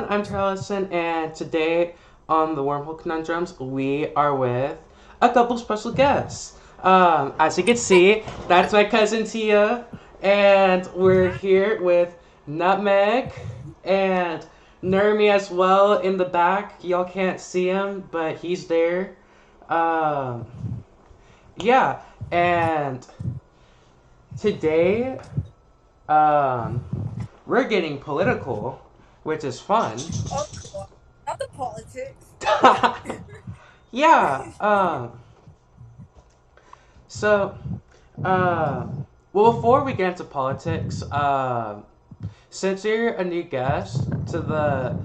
I'm Allison, and today on the Wormhole Conundrums, we are with a couple special guests. As you can see, that's my cousin Tia, and we're here with Nutmeg and Nermi as well in the back. Y'all can't see him, but he's there. Um, yeah, and today, um, we're getting political, which is fun. Oh, not the politics. Yeah. So, uh, well, before we get into politics, since you're a new guest to the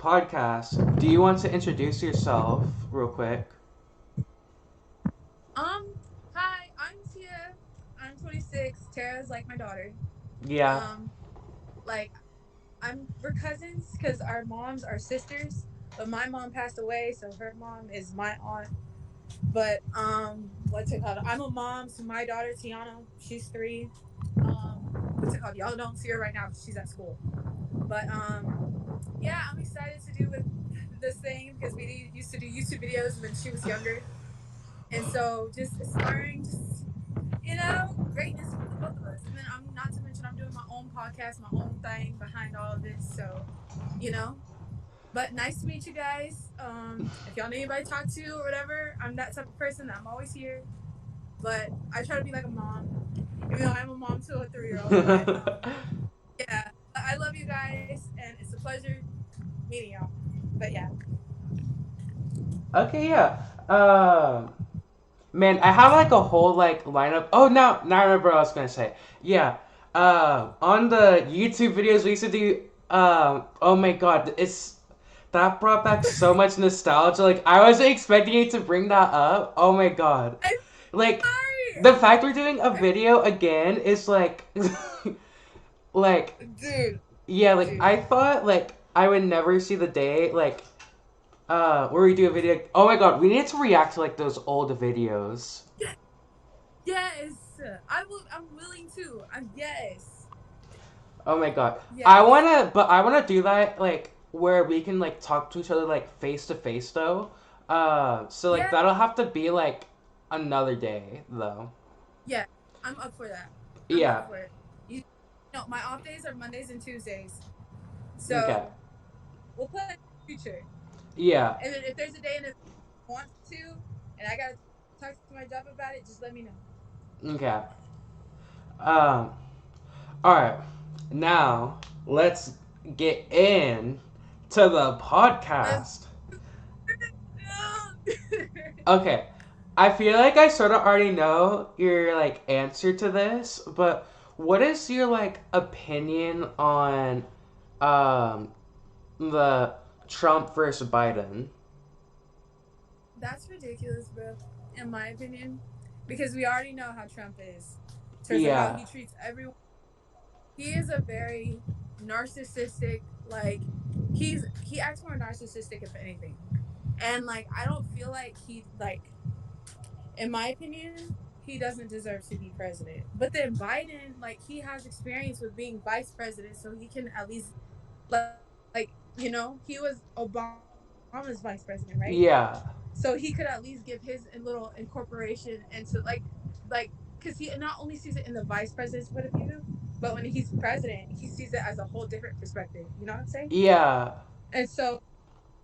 podcast, do you want to introduce yourself real quick? um, Hi, I'm Tia. I'm 26. Tara's like my daughter. Yeah. Um, like we're cousins because our moms are sisters, but my mom passed away, so her mom is my aunt. But what's it called? I'm a mom to my daughter Tiana. She's 3. What's it called? Y'all don't see her right now because she's at school. But yeah, I'm excited to do with this thing because we used to do YouTube videos when she was younger. And so just aspiring to, greatness for the both of us. And then I'm not to mention I'm doing my own podcast, my own thing behind all of this. So, you know. But nice to meet you guys. If y'all need anybody to talk to or whatever, I'm that type of person. I'm always here. But I try to be like a mom, even though I'm a mom to a 3-year-old. But yeah, I love you guys, and it's a pleasure meeting y'all. But yeah, Okay, yeah. Man, I have like a whole like lineup. Oh no, now I remember what I was gonna say. Yeah. On the YouTube videos we used to do. Oh my God, it's that brought back so much nostalgia. Like I wasn't expecting you to bring that up. Oh my God, I'm like sorry, the fact we're doing a video again is like, like dude. yeah, like Dude. I thought like I would never see the day like where we do a video. Oh my God, we need to react to like those old videos. Yeah, yes, I'm willing to. Yes, Oh my God, yes. I wanna do that like where we can like talk to each other like face to face though. So like Yeah, that'll have to be like another day though. yeah. I'm up for that. I'm up Yeah. for it. You know, my off days are Mondays and Tuesdays, Okay. so we'll plan in the future. Yeah. And then if there's a day and if I want to, and I gotta talk to my job about it, just let me know. Okay. Um. All right. Now let's get in to the Let's. podcast. Okay. I feel like I sort of already know your like answer to this, but what is your like opinion on um the Trump versus Biden? That's ridiculous, bro. In my opinion, because we already know how Trump is, in terms of how Yeah. he treats everyone. He is a very narcissistic. Like he acts more narcissistic if anything, and like I don't feel like in my opinion, he doesn't deserve to be president. But then Biden, like he has experience with being vice president, so he can at least like he was Obama's vice president, right? Yeah. So he could at least give his little incorporation into like because he not only sees it in the vice president's point of view, but when he's president, he sees it as a whole different perspective. You know what I'm saying? Yeah. And so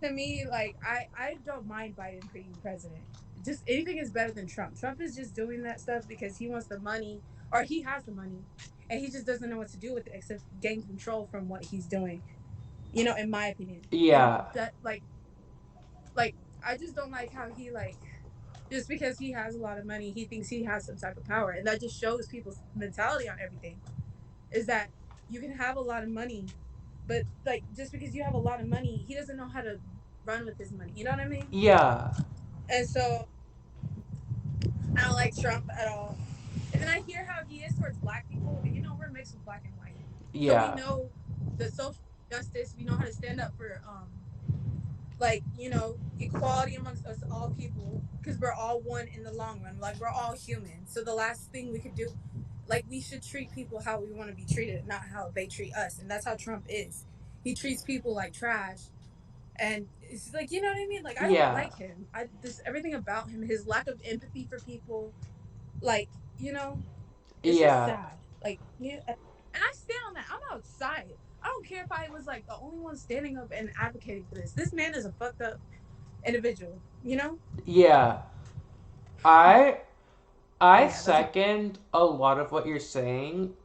to me, like I don't mind Biden being president. Just anything is better than Trump. Trump is just doing that stuff because he wants the money or he has the money, and he just doesn't know what to do with it except gain control from what he's doing. In my opinion, and Yeah. that like I just don't like how he just because he has a lot of money, he thinks he has some type of power, and that just shows people's mentality on everything. Is that you can have a lot of money, but like just because you have a lot of money, he doesn't know how to run with his money. You know what I mean? Yeah. And so I don't like Trump at all. And then I hear how he is towards black people, and we're mixed with black and white, so we Yeah. know the social justice. We know how to stand up for equality amongst us all people because we're all one in the long run. Like we're all human. So the last thing we could do, like we should treat people how we want to be treated, not how they treat us. And that's how Trump is. he treats people like trash, and it's like, you know what I mean? Like, I don't Yeah. like him. I this everything about him, his lack of empathy for people, like, you know, it's just Yeah. sad. Like, yeah, and I stand on that. I'm outside. I don't care if I was like the only one standing up and advocating for this. This man is a fucked up individual, you know? Yeah. I But I yeah, that's my second a lot of what you're saying.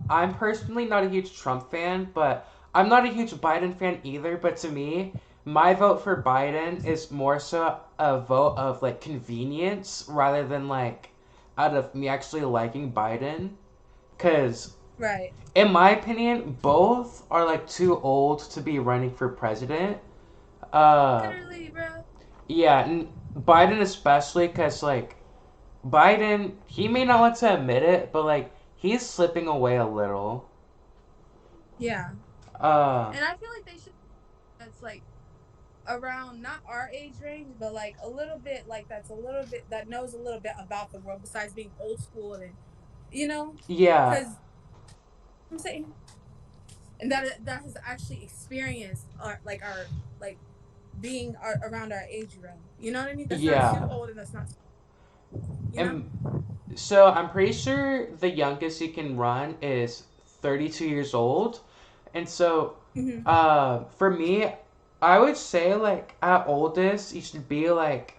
I'm personally not a huge Trump fan, but I'm not a huge Biden fan either. But to me, my vote for Biden is more so a vote of like convenience rather than like out of me actually liking Biden. Because right. in my opinion, both are like too old to be running for president. Uh, Literally, bro. yeah, and Biden especially because like Biden, he may not want to admit it, but like he's slipping away a little. Yeah. Uh, And I feel like they should that's like around not our age range, but like a little bit like that's a little bit that knows a little bit about the world besides being old school and you know, yeah, because I'm saying and that has actually experienced our like being around our age realm. You know what I mean? That's not too yeah, old and that's not you know. and so I'm pretty sure the youngest he can run is 32 years old, and so, Mm-hmm. for me, I would say like at oldest you should be like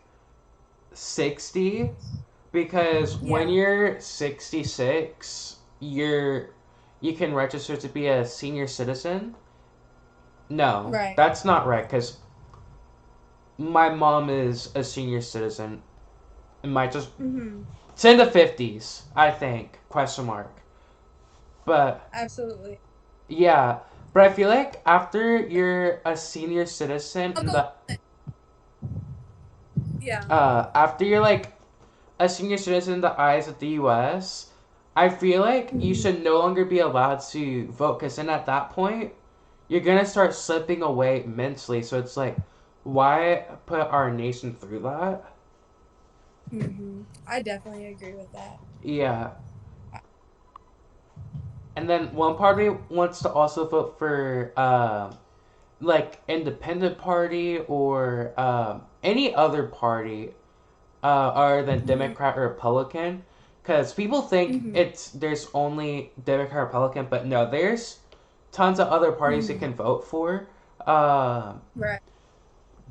60 because when Yeah. you're 66, you can register to be a senior citizen. No, Right. that's not right because my mom is a senior citizen. It might just Mm-hmm. it's in the 50s, I think. Question mark. But Absolutely. yeah, but I feel like after you're a senior citizen I'll in go. the Yeah. after you're like a senior citizen in the eyes of the U.S., I feel like you Mm-hmm. should no longer be allowed to vote because then at that point you're gonna start slipping away mentally. So it's like, why put our nation through that? Mm-hmm. I definitely agree with that. Yeah. And then one party wants to also vote for like independent party or any other party other than Mm-hmm. Democrat or Republican. Because people think Mm-hmm. there's only Democrat Republican, but no, there's tons of other parties you Mm-hmm. can vote for. Um, Right.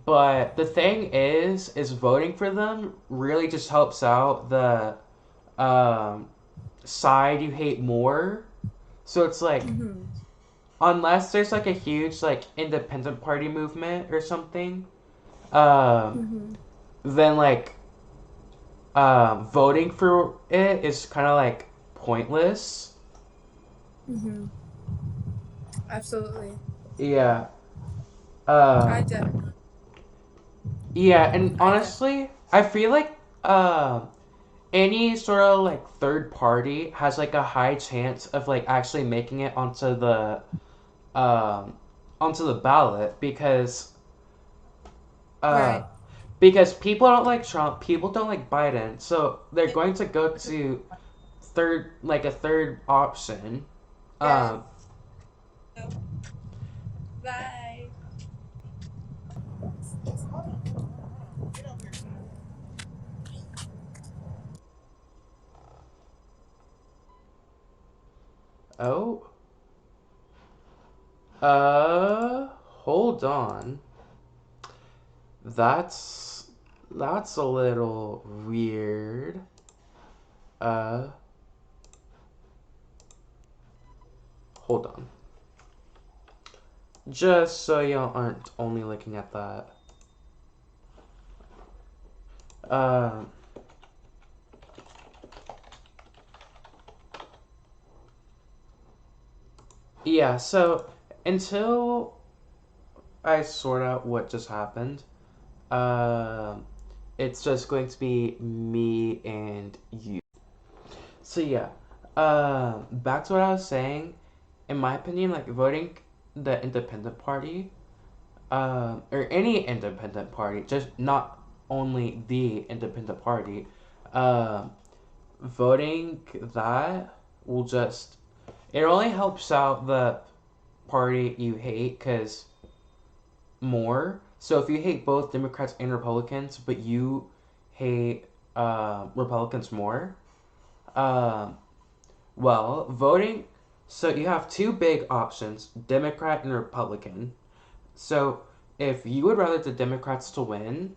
but the thing is voting for them really just helps out the um, side you hate more. So it's like Mm-hmm. unless there's like a huge like independent party movement or something, um, Mm-hmm. then like voting for it is kind of like pointless. Mm-hmm. Absolutely. Yeah. I Um, definitely. yeah, and I definitely. honestly, I feel like any sort of like third party has like a high chance of like actually making it um onto the ballot uh Right. because people don't like Trump, people don't like Biden, so they're going to go to a third option. Yes. Um, Bye. oh, hold on. That's that's a little weird. Uh, hold on. Just so y'all aren't only looking at that. Um, yeah. So until I sort out what just happened, um, it's just going to be me and you. So yeah, back to what I was saying. In my opinion, like voting the independent party, or any independent party, just not only the independent party, um, voting that will just it only helps out the party you hate because more. So if you hate both Democrats and Republicans, but you hate Republicans more, um, well, voting. So you have two big options: Democrat and Republican. So if you would rather the Democrats to win,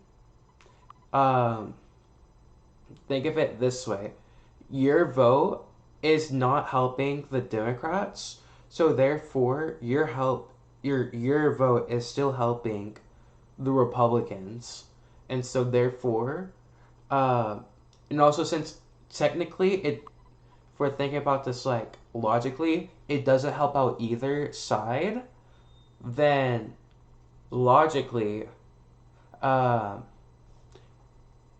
um, think of it this way: your vote is not helping the Democrats, so therefore your vote is still helping the Republicans, and so therefore, uh, and also since technically it, if we're thinking about this like logically, it doesn't help out either side, then logically, uh,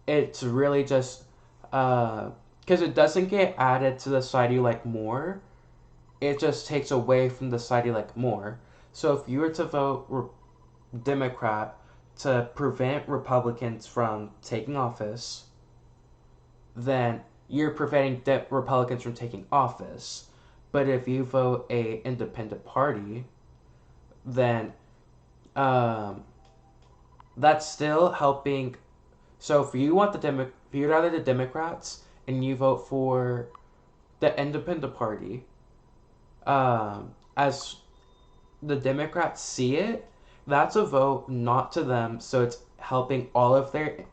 it's really just because it doesn't get added to the side you like more. It just takes away from the side you like more. So if you were to vote Democrat to prevent Republicans from taking office, then you're preventing Republicans from taking office. But if you vote a independent party, then um, that's still helping. So if you want if you'd rather the Democrats and you vote for the independent party, as the Democrats see it, that's a vote not to them. So it's helping all of their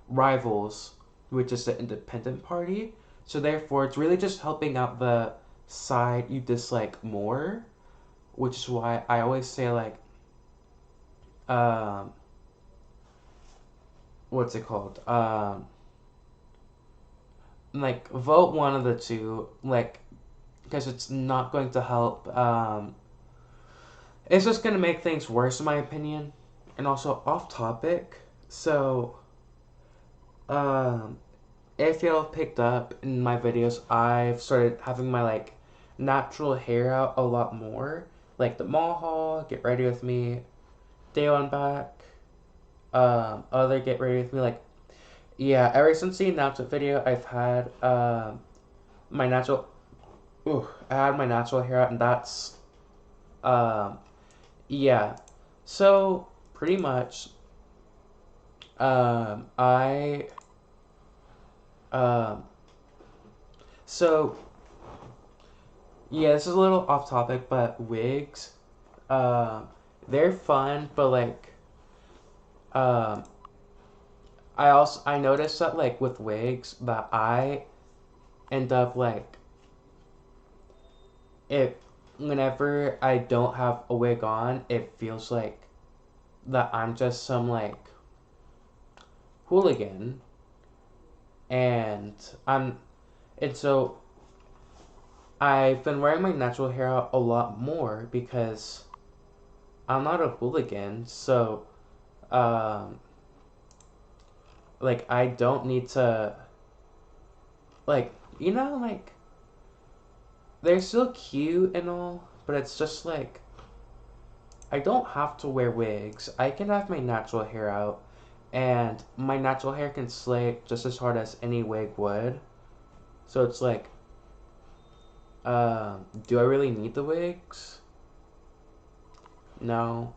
rivals, which is the independent party. So therefore, it's really just helping out the side you dislike more, which is why I always say like, um, what's it called? Like vote one of the two, like because it's not going to help. It's just gonna make things worse, in my opinion. And also off topic. So, um, if y'all picked up in my videos, I've started having my like natural hair out a lot more. Like the mall haul, get ready with me, day on back. Other get ready with me. Like yeah, ever since the announcement video, I've had my natural. Ooh, I had my natural hair out, and that's um yeah. So pretty much, I um so yeah, this is a little off topic, but wigs, um, they're fun, but like, um, I noticed that like with wigs that I end up like if whenever I don't have a wig on, it feels like that I'm just some like hooligan, and I'm and so I've been wearing my natural hair out a lot more because I'm not a hooligan, so um like I don't need to like like they're still cute and all, but it's just like I don't have to wear wigs. I can have my natural hair out, and my natural hair can slay just as hard as any wig would. So it's like, do I really need the wigs? No.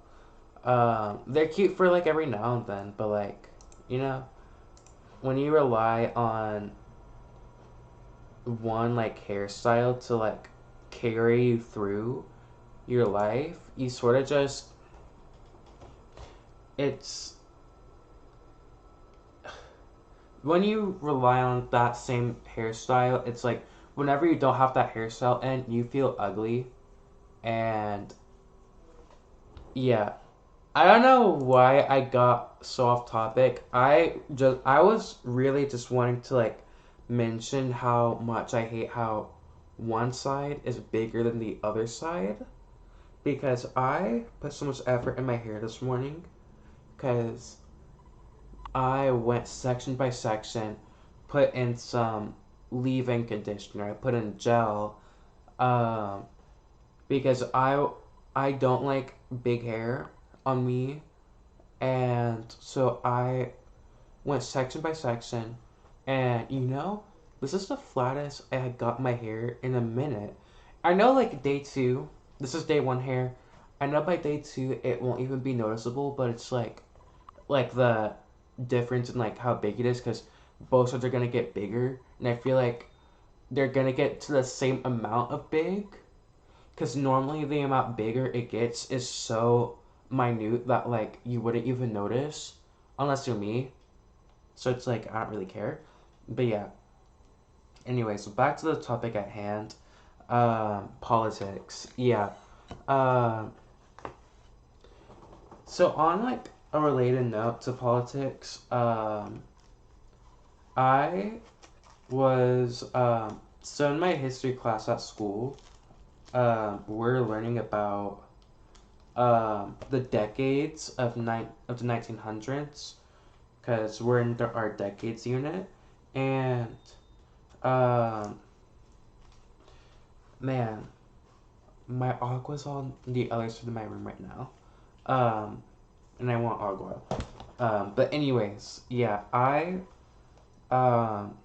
They're cute for like every now and then, but like, you know, when you rely on one like hairstyle to like carry you through your life, you sort of just it's when you rely on that same hairstyle, it's like whenever you don't have that hairstyle and you feel ugly. And yeah, I don't know why I got so off topic. I was really just wanting to like mention how much I hate how one side is bigger than the other side, because I put so much effort in my hair this morning because I went section by section, put in some leave-in conditioner, I put in gel, um, because I don't like big hair on me, and so I went section by section, and this is the flattest I had got my hair in a minute. I know like day two. this is day one hair. I know by day two it won't even be noticeable, but it's like the difference in like how big it is because both sides are gonna get bigger, and I feel like they're gonna get to the same amount of big because normally the amount bigger it gets is so minute that like you wouldn't even notice unless you're me. So it's like I don't really care. But yeah. Anyway, so back to the topic at hand. Politics. Yeah. Um. So on like a related note to politics, I was so in my history class at school, we're learning about the decades of the 1900s because we're in our decades unit, and um, man, my agua's on the other side of my room right now, and I want agua. But anyways, yeah, um,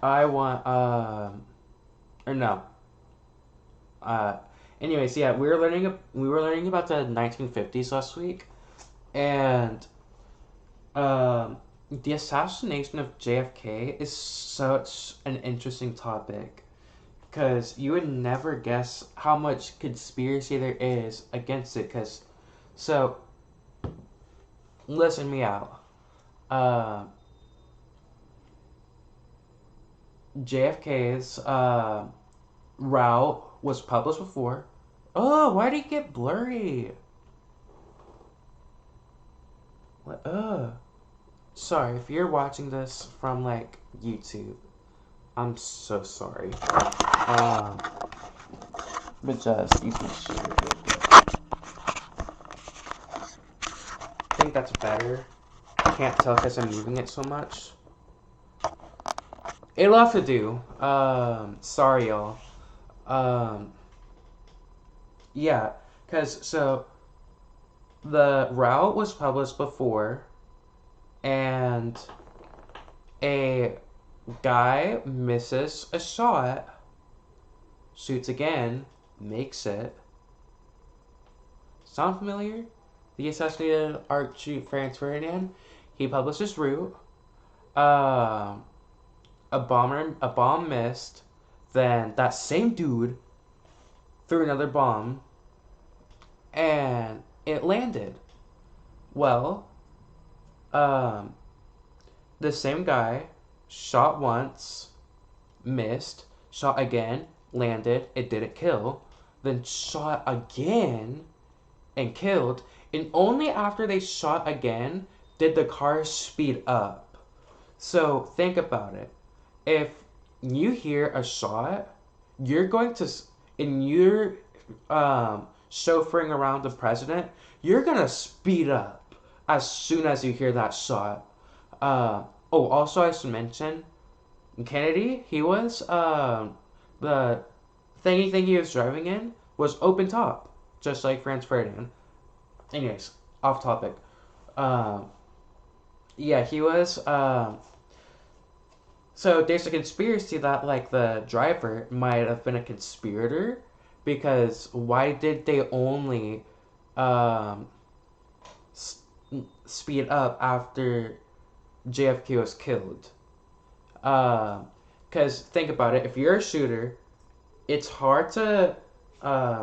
I want or no, uh, anyways, yeah, we were learning about the 1950s last week, and um, the assassination of JFK is such an interesting topic because you would never guess how much conspiracy there is against it. Because so listen me out. Uh, JFK's route was published before. Oh, why did it get blurry? What? Sorry if you're watching this from like YouTube. I'm so sorry. Um, but just you can share it real quick. I think that's better. I can't tell because I'm moving it so much. It'll have to do. Sorry y'all. Um, yeah, because so the route was published before, and a guy misses a shot, shoots again, makes it. Sound familiar? The assassinated Archduke Franz Ferdinand. He published his route. Uh, a bomb missed. Then that same dude threw another bomb, and it landed. Well, um, the same guy shot once, missed, shot again, landed, it didn't kill, then shot again and killed, and only after they shot again did the car speed up. So think about it. If you hear a shot, you're going to, and you're chauffeuring around the president, you're gonna speed up as soon as you hear that shot. Also, I should mention Kennedy. He was the thingy thing he was driving in was open top, just like Franz Ferdinand. Anyways, off topic. Um, yeah, he was. So there's a conspiracy that like the driver might have been a conspirator because why did they only um, s- speed up after JFK was killed? Because think about it, if you're a shooter, it's hard to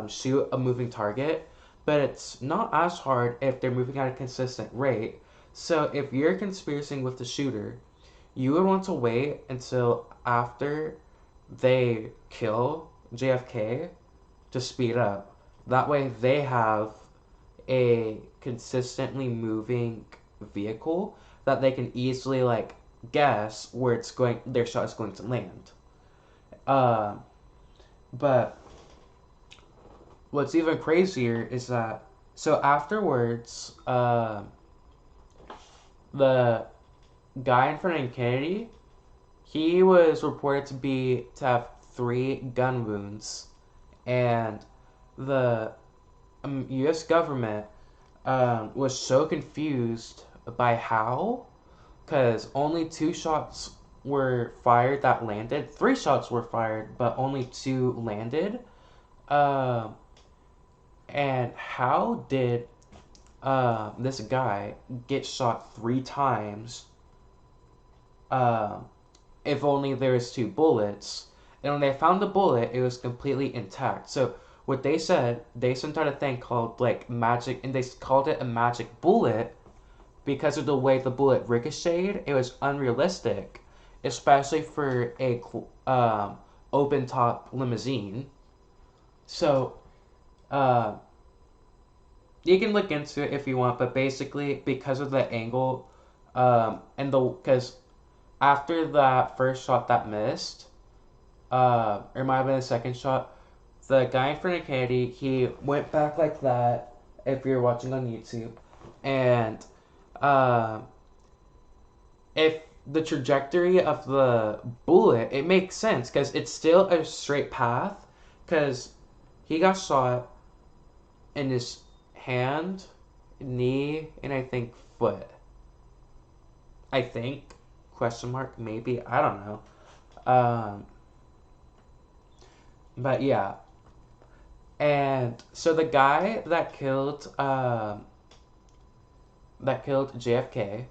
shoot a moving target, but it's not as hard if they're moving at a consistent rate. So if you're conspiring with the shooter, you would want to wait until after they kill JFK to speed up. That way they have a consistently moving vehicle that they can easily like guess where it's going their shot is going to land. Uh, but what's even crazier is that so afterwards, the guy in front of Kennedy, he was reported to have 3 gun wounds, and the U.S. government was so confused by how, because only 2 shots were fired that landed. 3 shots were fired, but only 2 landed. Um, and how did this guy get shot 3 times? Um, if only there was 2 bullets. And when they found the bullet, it was completely intact. So what they said, they sent out a thing called like magic, and they called it a magic bullet because of the way the bullet ricocheted. It was unrealistic, especially for a open top limousine. So uh, you can look into it if you want, but basically because of the angle, and the because after that first shot that missed, or it might have been the second shot, the guy in front of Kennedy, he went back like that. If you're watching on YouTube, and uh, if the trajectory of the bullet, it makes sense because it's still a straight path. Because he got shot in his hand, knee, and I think foot. I think question mark maybe I don't know. But yeah, and so the guy that killed JFK,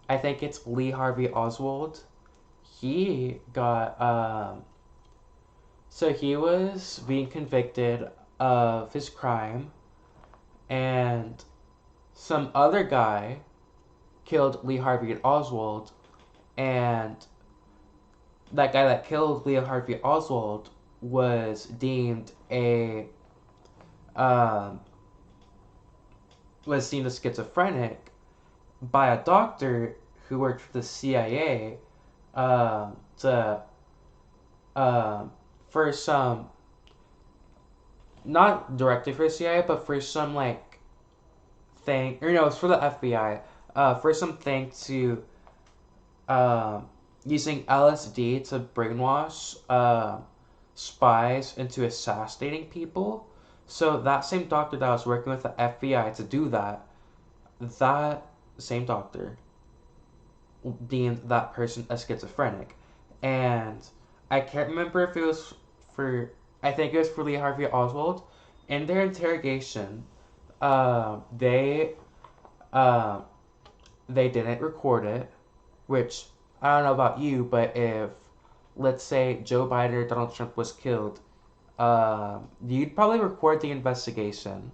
I think it's Lee Harvey Oswald. He got so he was being convicted of his crime, and some other guy killed Lee Harvey Oswald, and that guy that killed Lee Harvey Oswald was deemed a um, was seen as schizophrenic by a doctor who worked for the CIA to for some not directly for the CIA but for some like thing or no it's for the FBI for some thing to um, using LSD to brainwash spies into assassinating people. So that same doctor that was working with the FBI to do that, that same doctor deemed that person a schizophrenic. And I can't remember if it was for, I think it was for Lee Harvey Oswald. In their interrogation, uh, they uh, they didn't record it, which I don't know about you, but if let's say Joe Biden or Donald Trump was killed, you'd probably record the investigation.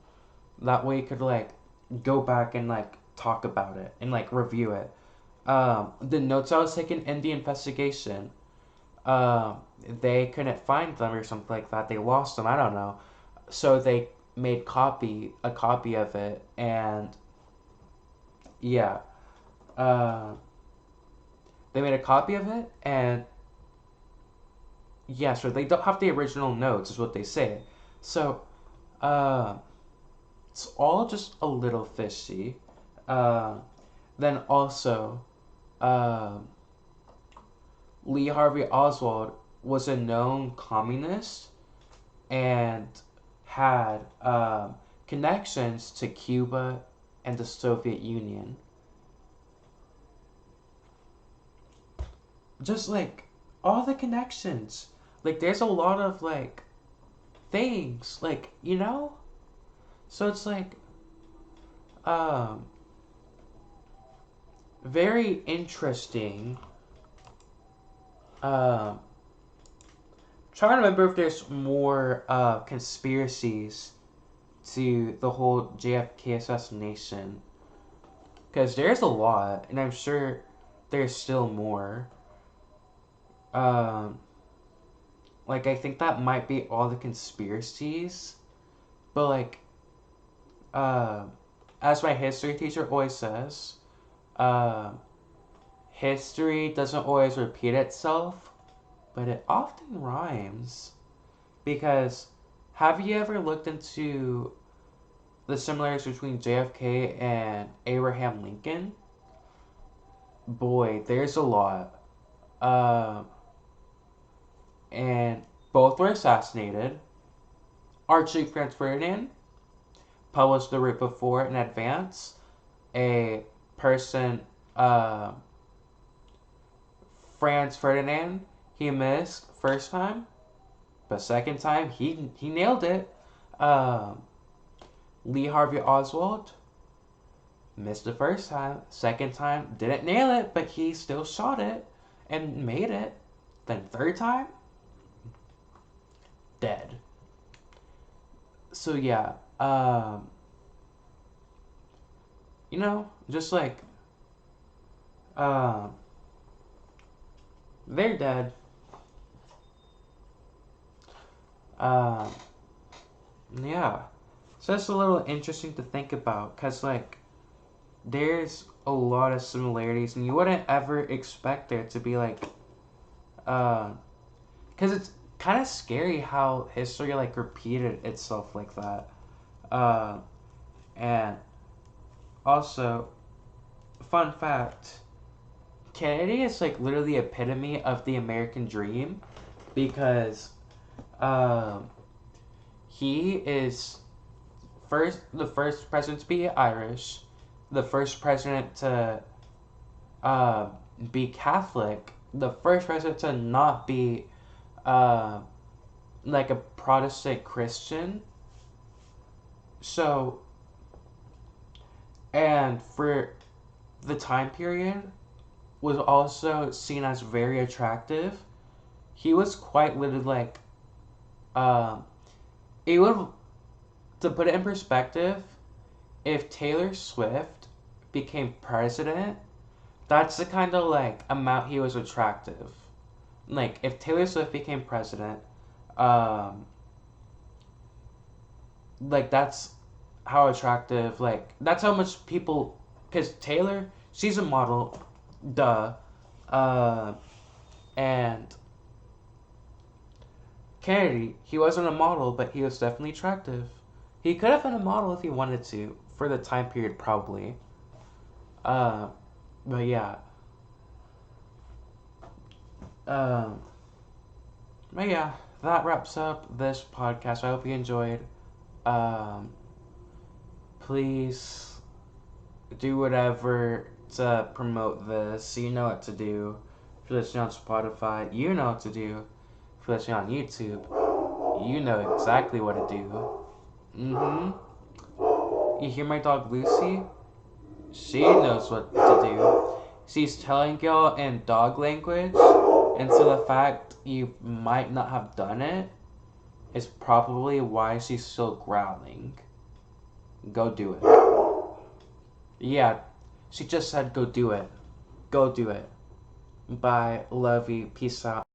That way you could like go back and like talk about it and like review it. The notes I was taking in the investigation, um, they couldn't find them or something like that. They lost them. I don't know. So they made a copy of it, and yeah, uh, they made a copy of it, and yeah, so they don't have the original notes, is what they say. So, uh, it's all just a little fishy. Uh, then also, uh, Lee Harvey Oswald was a known communist and had connections to Cuba and the Soviet Union. Just like all the connections. Like, there's a lot of like things, like, you know? So it's like, um, very interesting. Um, trying to remember if there's more conspiracies to the whole JFK assassination. Because there's a lot, and I'm sure there's still more. Um, like, I think that might be all the conspiracies. But, like, uh, as my history teacher always says, uh, history doesn't always repeat itself, but it often rhymes. Because have you ever looked into the similarities between JFK and Abraham Lincoln? Boy, there's a lot. Uh, and both were assassinated. Archduke Franz Ferdinand published the route before in advance. A person, Franz Ferdinand, he missed first time, But second time, he nailed it. Um, Lee Harvey Oswald missed the first time. Second time, didn't nail it, but he still shot it and made it. Then third time, dead. So yeah, just like um, they're dead. Um, yeah, so that's a little interesting to think about, cause like there's a lot of similarities, and you wouldn't ever expect there to be like, uh, cause it's kind of scary how history like repeated itself like that. Uh, and also, fun fact: Kennedy is like literally the epitome of the American dream because um, he is the first president to be Irish, the first president to uh, be Catholic, the first president to not be uh, like a Protestant Christian. So, and for the time period, was also seen as very attractive. He was quite literally like, um, it would, to put it in perspective, if Taylor Swift became president, that's the kind of like amount he was attractive. Like if Taylor Swift became president, um, like that's how attractive. Like that's how much people, because Taylor, she's a model, duh, uh, and Kennedy, he wasn't a model, but he was definitely attractive. He could have been a model if he wanted to for the time period, probably. Uh, but yeah. Um, but yeah, that wraps up this podcast. I hope you enjoyed. Um, please do whatever to promote this. You know what to do. If you're listening on Spotify, you know what to do. If you're listening on YouTube, you know exactly what to do. You hear my dog Lucy? She knows what to do. She's telling y'all in dog language, and so the fact you might not have done it is probably why she's still growling. Go do it. Yeah, she just said go do it. Go do it. Bye. Love you. Peace out.